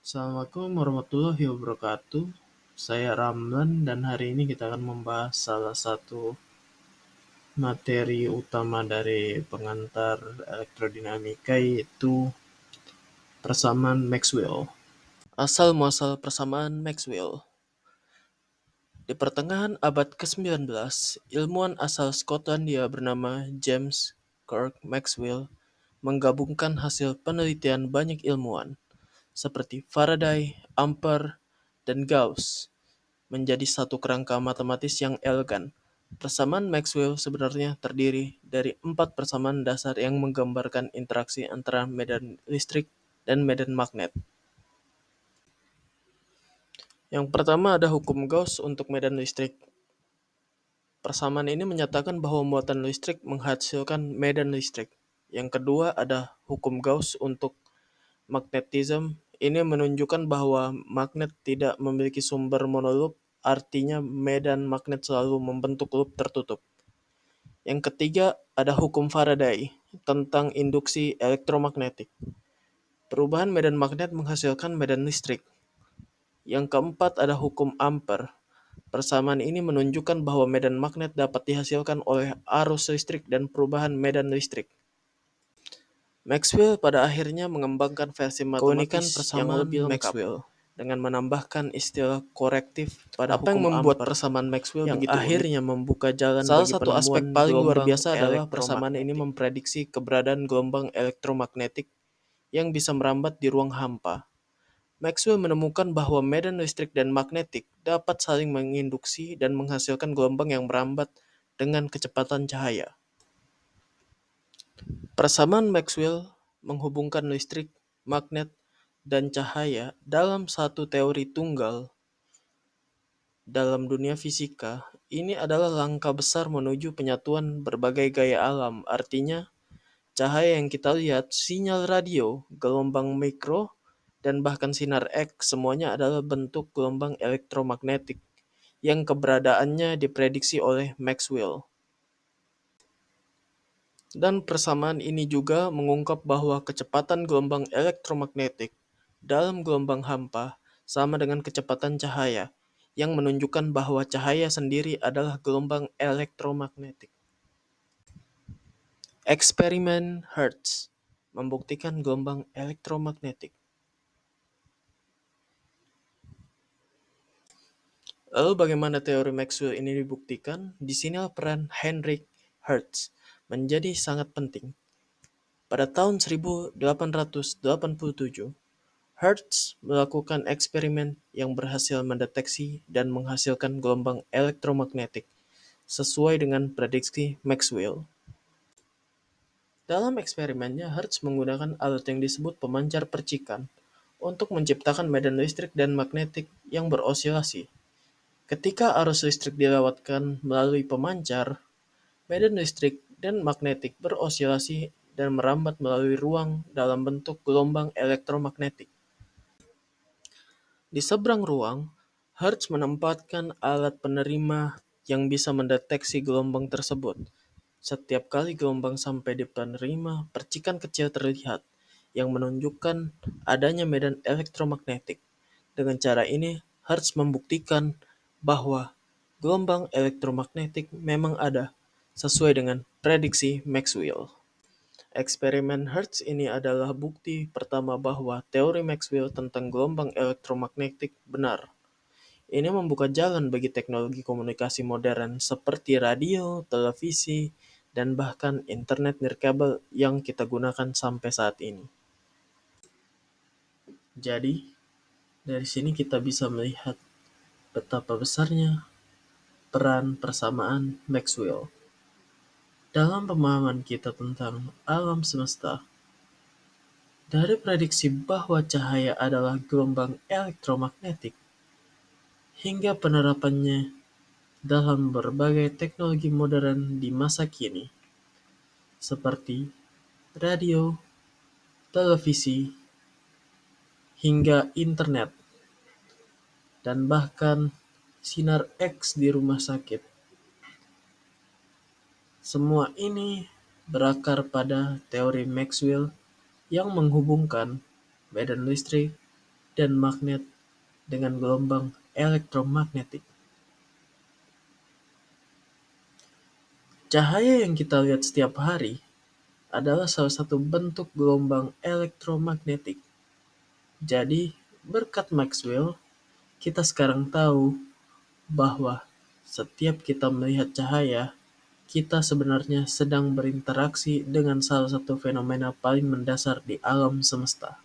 Assalamualaikum warahmatullahi wabarakatuh. Saya Ramlan dan hari ini kita akan membahas salah satu materi utama dari pengantar elektrodinamika, yaitu persamaan Maxwell. Asal-muasal persamaan Maxwell. Di pertengahan abad ke-19, ilmuwan asal Skotlandia bernama James Clerk Maxwell menggabungkan hasil penelitian banyak ilmuwan seperti Faraday, Ampere, dan Gauss menjadi satu kerangka matematis yang elegan. Persamaan Maxwell sebenarnya terdiri dari 4 persamaan dasar yang menggambarkan interaksi antara medan listrik dan medan magnet. Yang pertama ada hukum Gauss untuk medan listrik. Persamaan ini menyatakan bahwa muatan listrik menghasilkan medan listrik. Yang kedua ada hukum Gauss untuk magnetism. Ini menunjukkan bahwa magnet tidak memiliki sumber monoloop, artinya medan magnet selalu membentuk loop tertutup. Yang ketiga ada hukum Faraday tentang induksi elektromagnetik. Perubahan medan magnet menghasilkan medan listrik. Yang keempat ada hukum Ampere. Persamaan ini menunjukkan bahwa medan magnet dapat dihasilkan oleh arus listrik dan perubahan medan listrik. Maxwell pada akhirnya mengembangkan versi matematis yang lebih lengkap dengan menambahkan istilah korektif pada hukum yang membuat Ampere, persamaan Maxwell yang begitu akhirnya membuka jalan bagi satu aspek paling luar biasa adalah persamaan ini memprediksi keberadaan gelombang elektromagnetik yang bisa merambat di ruang hampa. Maxwell menemukan bahwa medan listrik dan magnetik dapat saling menginduksi dan menghasilkan gelombang yang merambat dengan kecepatan cahaya. Persamaan Maxwell menghubungkan listrik, magnet, dan cahaya dalam satu teori tunggal. Dalam dunia fisika, ini adalah langkah besar menuju penyatuan berbagai gaya alam. Artinya, cahaya yang kita lihat, sinyal radio, gelombang mikro, dan bahkan sinar X semuanya adalah bentuk gelombang elektromagnetik yang keberadaannya diprediksi oleh Maxwell. Dan persamaan ini juga mengungkap bahwa kecepatan gelombang elektromagnetik dalam gelombang hampa sama dengan kecepatan cahaya, yang menunjukkan bahwa cahaya sendiri adalah gelombang elektromagnetik. Eksperimen Hertz membuktikan gelombang elektromagnetik. Lalu bagaimana teori Maxwell ini dibuktikan? Di sini peran Heinrich Hertz menjadi sangat penting. Pada tahun 1887, Hertz melakukan eksperimen yang berhasil mendeteksi dan menghasilkan gelombang elektromagnetik sesuai dengan prediksi Maxwell. Dalam eksperimennya, Hertz menggunakan alat yang disebut pemancar percikan untuk menciptakan medan listrik dan magnetik yang berosilasi. Ketika arus listrik dilewatkan melalui pemancar, medan listrik dan magnetik berosilasi dan merambat melalui ruang dalam bentuk gelombang elektromagnetik. Di seberang ruang, Hertz menempatkan alat penerima yang bisa mendeteksi gelombang tersebut. Setiap kali gelombang sampai di penerima, percikan kecil terlihat yang menunjukkan adanya medan elektromagnetik. Dengan cara ini, Hertz membuktikan bahwa gelombang elektromagnetik memang ada, sesuai dengan prediksi Maxwell. Eksperimen Hertz ini adalah bukti pertama bahwa teori Maxwell tentang gelombang elektromagnetik benar. Ini membuka jalan bagi teknologi komunikasi modern seperti radio, televisi, dan bahkan internet nirkabel yang kita gunakan sampai saat ini. Jadi, dari sini kita bisa melihat betapa besarnya peran persamaan Maxwell dalam pemahaman kita tentang alam semesta. Dari prediksi bahwa cahaya adalah gelombang elektromagnetik hingga penerapannya dalam berbagai teknologi modern di masa kini, seperti radio, televisi, hingga internet, dan bahkan sinar X di rumah sakit. Semua ini berakar pada teori Maxwell yang menghubungkan medan listrik, dan magnet dengan gelombang elektromagnetik. Cahaya yang kita lihat setiap hari adalah salah satu bentuk gelombang elektromagnetik. Jadi, berkat Maxwell, kita sekarang tahu bahwa setiap kita melihat cahaya, kita sebenarnya sedang berinteraksi dengan salah satu fenomena paling mendasar di alam semesta.